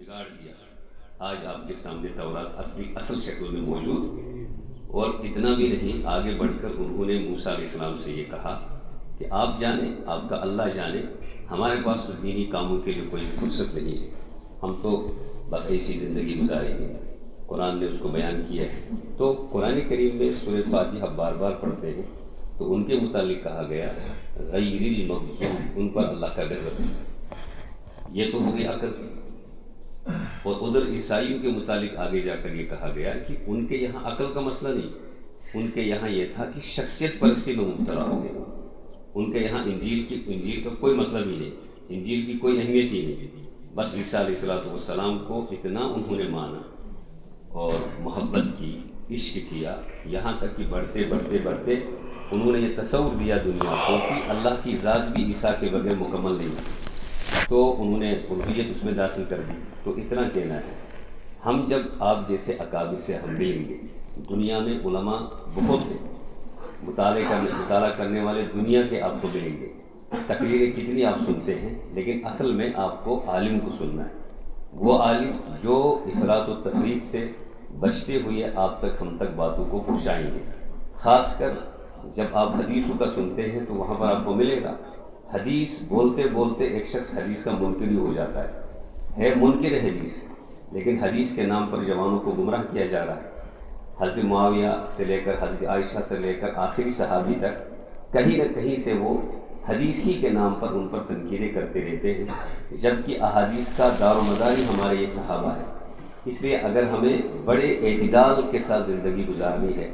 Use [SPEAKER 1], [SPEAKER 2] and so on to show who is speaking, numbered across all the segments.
[SPEAKER 1] بگاڑ دیا۔ آج آپ کے سامنے تورات اصل شکل میں موجود، اور اتنا بھی نہیں، آگے بڑھ کر انہوں نے موسیٰ علیہ السلام سے یہ کہا کہ آپ جانیں، آپ کا اللہ جانے، ہمارے پاس تو دینی کاموں کے لیے کوئی فرصت نہیں ہے، ہم تو بس ایسی زندگی گزاریں گے۔ قرآن نے اس کو بیان کیا ہے۔ تو قرآن کریم میں سورہ فاتحہ بار بار پڑھتے ہیں تو ان کے متعلق کہا گیا غیر المغضوب، ان پر اللہ کا غضب ہے۔ یہ تو ہوگی عقل کی۔ اور ادھر عیسائیوں کے متعلق آگے جا کر یہ کہا گیا کہ ان کے یہاں عقل کا مسئلہ نہیں، ان کے یہاں یہ تھا کہ شخصیت پرستی میں مبتلا ہو گئے۔ ان کے یہاں انجیل کا کوئی مطلب ہی نہیں، انجیل کی کوئی اہمیت ہی نہیں۔ بس عیسیٰ علیہ السلام کو اتنا انہوں نے مانا اور محبت کی، عشق کیا، یہاں تک کہ بڑھتے بڑھتے بڑھتے انہوں نے یہ تصور دیا دنیا کو کہ اللہ کی ذات بھی عیسیٰ کے بغیر مکمل نہیں، تو انہوں نے الوہیت اس میں داخل کر دی۔ تو اتنا کہنا ہے، ہم جب آپ جیسے اکابر سے ہم ملیں گے، دنیا میں علماء بہت ہیں، مطالعہ کرنے والے دنیا کے آپ کو ملیں گے، تقریریں کتنی آپ سنتے ہیں، لیکن اصل میں آپ کو عالم کو سننا ہے، وہ عالم جو افراط و تفریط سے بچتے ہوئے آپ تک، ہم تک باتوں کو پہنچائیں گے۔ خاص کر جب آپ حدیثوں کا سنتے ہیں تو وہاں پر آپ کو ملے گا، حدیث بولتے بولتے ایک شخص حدیث کا منکر ہی ہو جاتا ہے منکر حدیث، لیکن حدیث کے نام پر جوانوں کو گمراہ کیا جا رہا ہے۔ حضرت معاویہ سے لے کر حضرت عائشہ سے لے کر آخری صحابی تک کہیں نہ کہیں سے وہ حدیث ہی کے نام پر ان پر تنقیدیں کرتے رہتے ہیں، جبکہ احادیث کا دار و مدار ہی ہمارے یہ صحابہ ہے۔ اس لیے اگر ہمیں بڑے اعتدال کے ساتھ زندگی گزارنی ہے،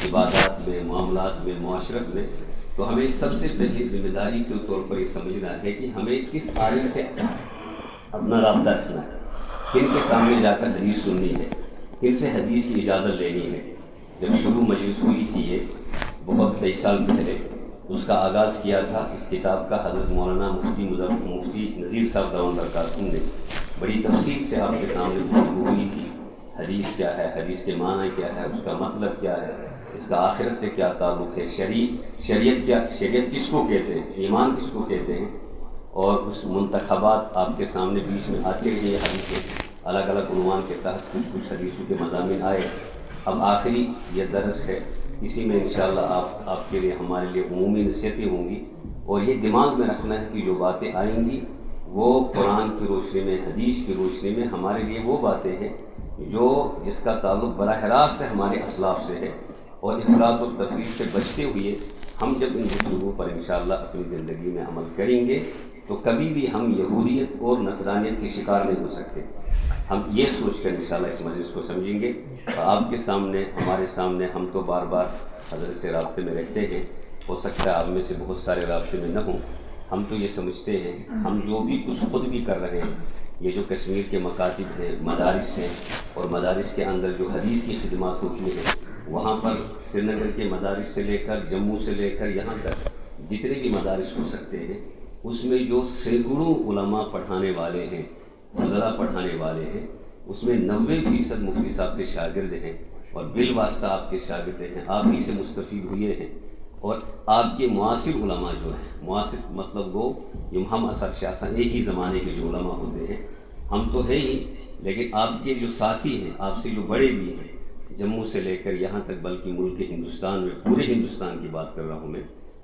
[SPEAKER 1] عبادات میں، معاملات میں، معاشرت میں، تو ہمیں سب سے پہلے ذمہ داری کے طور پر یہ سمجھنا ہے کہ ہمیں کس عالم سے اپنا رابطہ رکھنا ہے، کن کے سامنے جا کر حدیث سننی ہے، کن سے حدیث کی اجازت لینی ہے۔ جب شروع مجلس ہوئی تھی یہ بہت کئی سال پہلے، اس کا آغاز کیا تھا اس کتاب کا حضرت مولانا مفتی نذیر صاحب دامت برکاتہ نے بڑی تفصیل سے آپ کے سامنے گفتگو ہوئی تھی۔ حدیث کیا ہے، حدیث کے معنی کیا ہے، اس کا مطلب کیا ہے، اس کا آخرت سے کیا تعلق ہے، شریعت کس کو کہتے ہیں، ایمان کس کو کہتے ہیں، اور اس منتخبات آپ کے سامنے بیچ میں آتے ہیں۔ یہ حدیثیں الگ الگ عنوان کے تحت کچھ حدیثوں کے مضامین آئے۔ اب آخری یہ درس ہے، اسی میں انشاءاللہ آپ کے لیے، ہمارے لیے عمومی نصیحتیں ہوں گی، اور یہ دماغ میں رکھنا ہے کہ جو باتیں آئیں گی وہ قرآن کی روشنی میں، حدیث کی روشنی میں ہمارے لیے وہ باتیں ہیں جس کا تعلق براہ راست ہمارے اسلاف سے ہے، اور افراط و تفریط سے بچتے ہوئے ہم جب ان گفتگو پر انشاءاللہ اپنی زندگی میں عمل کریں گے تو کبھی بھی ہم یہودیت اور نصرانیت کے شکار نہیں ہو سکتے۔ ہم یہ سوچ کر انشاءاللہ اس مجلس کو سمجھیں گے، اور آپ کے سامنے، ہمارے سامنے، ہم تو بار بار حضرت سے رابطے میں رہتے ہیں، ہو سکتا ہے آپ میں سے بہت سارے رابطے میں نہ ہوں۔ ہم تو یہ سمجھتے ہیں، ہم جو بھی کچھ خود بھی کر رہے ہیں، یہ جو کشمیر کے مکاتب ہیں، مدارس ہیں، اور مدارس کے اندر جو حدیث کی خدمات ہوتی ہیں، وہاں پر سری نگر کے مدارس سے لے کر، جموں سے لے کر یہاں تک جتنے بھی مدارس ہو سکتے ہیں، اس میں جو سینکڑوں علماء پڑھانے والے ہیں، فضلاء پڑھانے والے ہیں، اس میں 90% مفتی صاحب کے شاگرد ہیں، اور بالواسطہ آپ کے شاگرد ہیں، آپ ہی سے مستفید ہوئے ہیں۔ اور آپ کے معاصر علماء جو ہیں، معاصر مطلب وہ ہم اثر شاہ ایک ہی زمانے کے جو علماء ہوتے ہیں، ہم تو ہے ہی، لیکن آپ کے جو ساتھی ہیں، آپ سے جو بڑے بھی ہیں، جموں سے لے کر یہاں تک، بلکہ ملک ہندوستان میں، پورے ہندوستان کی بات کر رہا ہوں میں،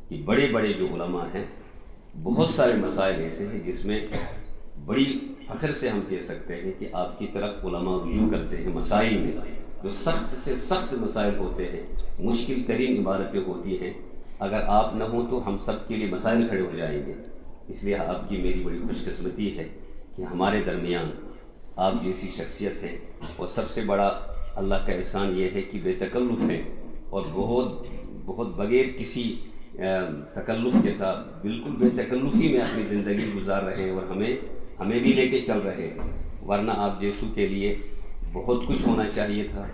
[SPEAKER 1] کہ بڑے بڑے جو علماء ہیں، بہت سارے مسائل ایسے ہیں جس میں بڑی فخر سے ہم کہہ سکتے ہیں کہ آپ کی طرف علماء رجوع کرتے ہیں۔ مسائل میں جو سخت سے سخت مسائل ہوتے ہیں، مشکل ترین عبادتیں ہوتی ہیں، اگر آپ نہ ہوں تو ہم سب کے لیے مسائل کھڑے ہو جائیں گے۔ اس لیے آپ کی میری بڑی خوش قسمتی ہے کہ ہمارے درمیان آپ جیسی شخصیت ہے، اور سب سے بڑا اللہ کا احسان یہ ہے کہ بے تکلف ہیں، اور بہت بغیر کسی تکلف کے ساتھ، بالکل بے تکلفی میں اپنی زندگی گزار رہے ہیں، اور ہمیں بھی لے کے چل رہے ہیں۔ ورنہ آپ جیسوں کے لیے بہت کچھ ہونا چاہیے تھا،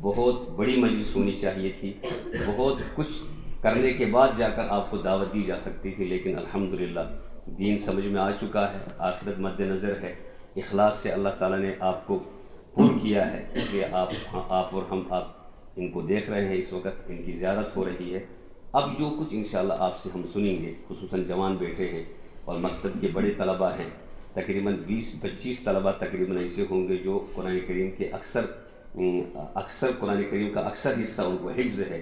[SPEAKER 1] بہت بڑی مجلس ہونی چاہیے تھی، بہت کچھ کرنے کے بعد جا کر آپ کو دعوت دی جا سکتی تھی، لیکن الحمدللہ دین سمجھ میں آ چکا ہے، آخرت مد نظر ہے، اخلاص سے اللہ تعالیٰ نے آپ کو پر کیا ہے، اس لیے آپ اور ہم ان کو دیکھ رہے ہیں، اس وقت ان کی زیارت ہو رہی ہے۔ اب جو کچھ انشاءاللہ آپ سے ہم سنیں گے، خصوصاً جوان بیٹھے ہیں اور مکتب کے بڑے طلباء ہیں، تقریباً 20-25 طلبہ تقریباً ایسے ہوں گے جو قرآن کریم کے اکثر قرآن کریم کا اکثر حصہ ان کو حفظ ہے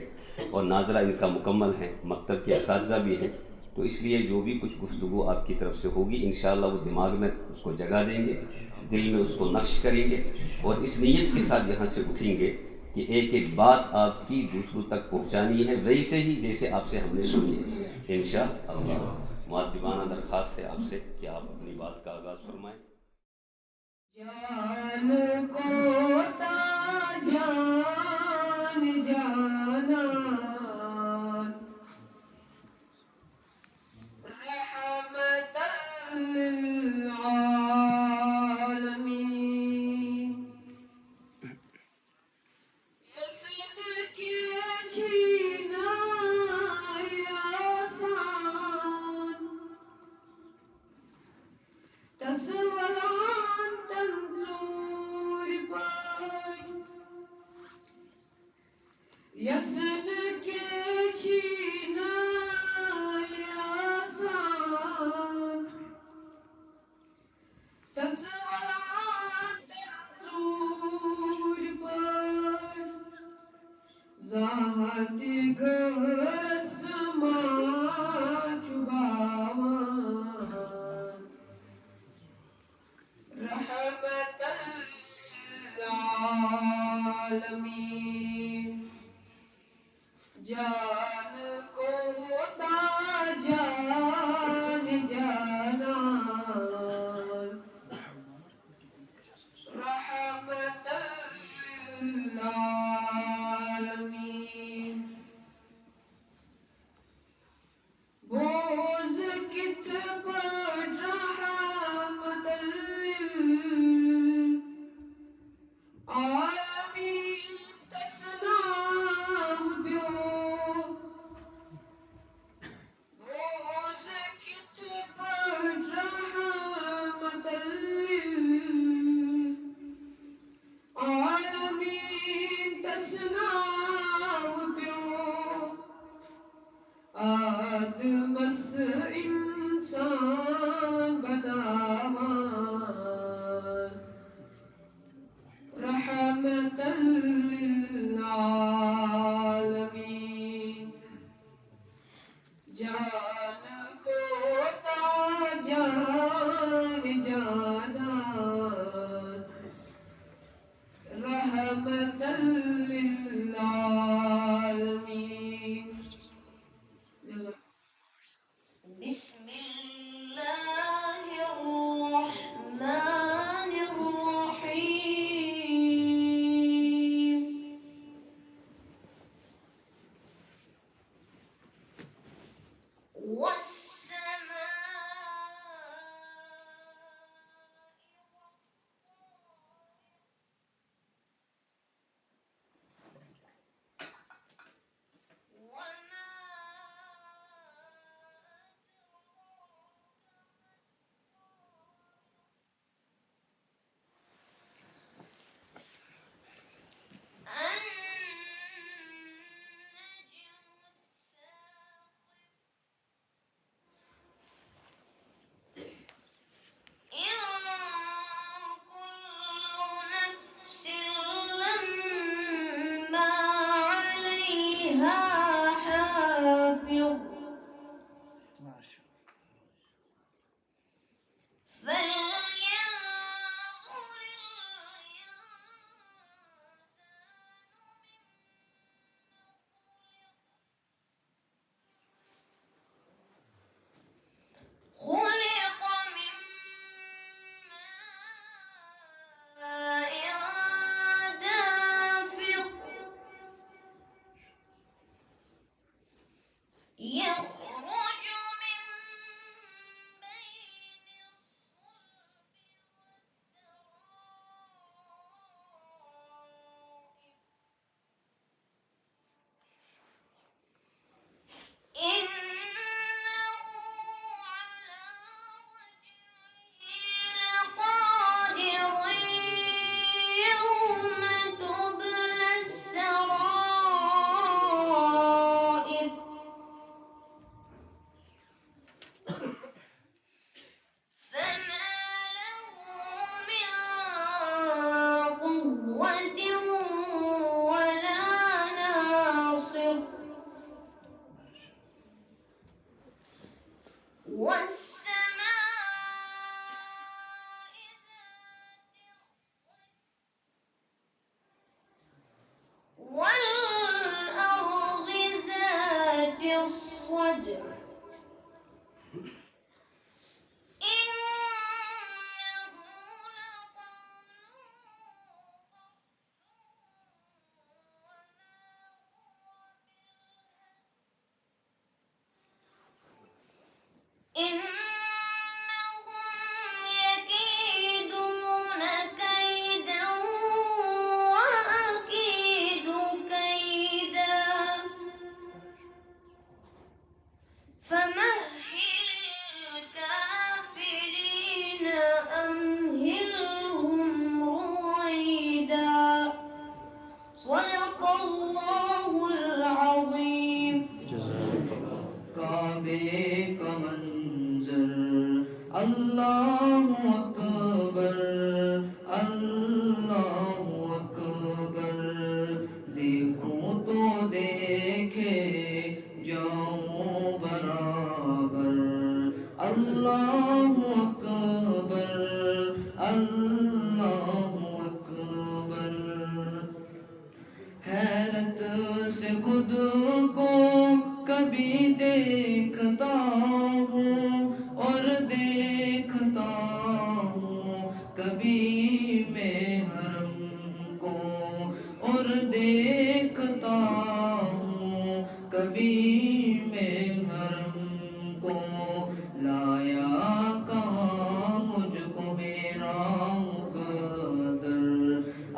[SPEAKER 1] اور ناظرہ ان کا مکمل ہے، مکتب کے اساتذہ بھی ہیں. تو اس لیے جو بھی کچھ گفتگو آپ کی طرف سے ہوگی انشاءاللہ وہ دماغ میں اس کو جگہ دیں گے، دل میں اس کو نقش کریں گے اور اس نیت کے ساتھ یہاں سے اٹھیں گے کہ ایک ایک بات آپ کی دوسروں تک پہنچانی ہے، ویسے ہی جیسے آپ سے ہم نے سنی ہے انشاءاللہ. مؤدبانہ درخواست ہے آپ سے کہ آپ اپنی بات کا آغاز فرمائیں.
[SPEAKER 2] جان کو تا جان جانا رحمت للعالمین یسن کے جینا آسان تصوران تنظور پر یسن کے جینا آسان تصوران تنظور پر ذات گرس ما چباوان رحمت للعالمین جان کو تا جان جانا رحمت للعالمین بوز کت پر رحمت للعالمین تسنام بیو بوز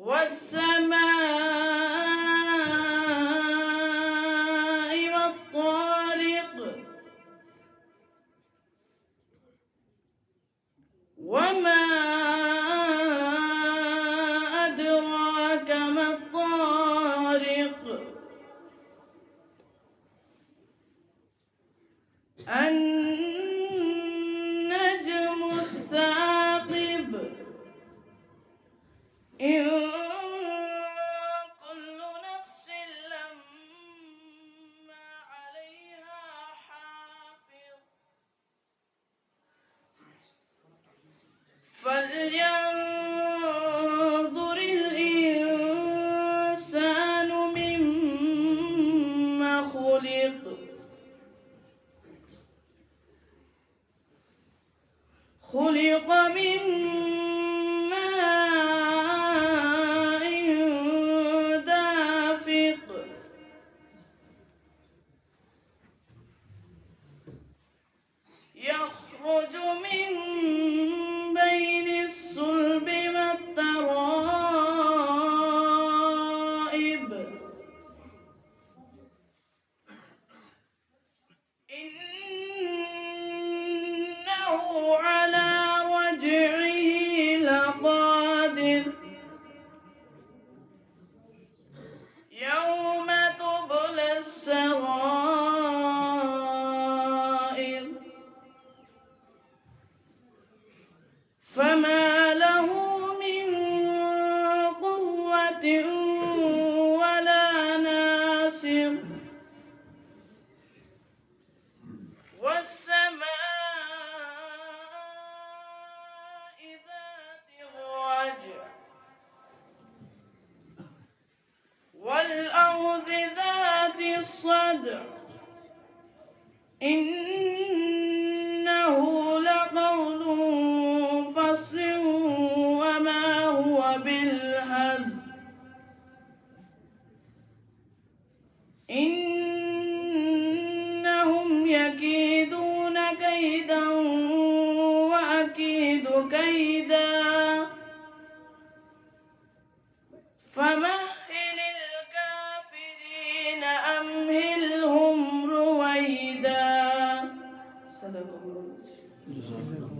[SPEAKER 3] والسماء والطارق، وما أدراك ما الطارق، النجم الثاقب، إن كل نفس لما عليها حافظ، فلينظر الإنسان مما خلق، خلق من ماء دافق، يخرج من بين الصلب والترائب، إنه على رجعه لقادر، يوم تبلى السرائر، فما له من قوة ولا ناصر، والسماء ذات الرجع، والأرض ذات الصدع، إنه لقول فصل وما هو بالهزل، إنهم يكيدون كيدا وأكيد كيدا، فمهل الكافرين أمهلهم رويدا. صدق الله.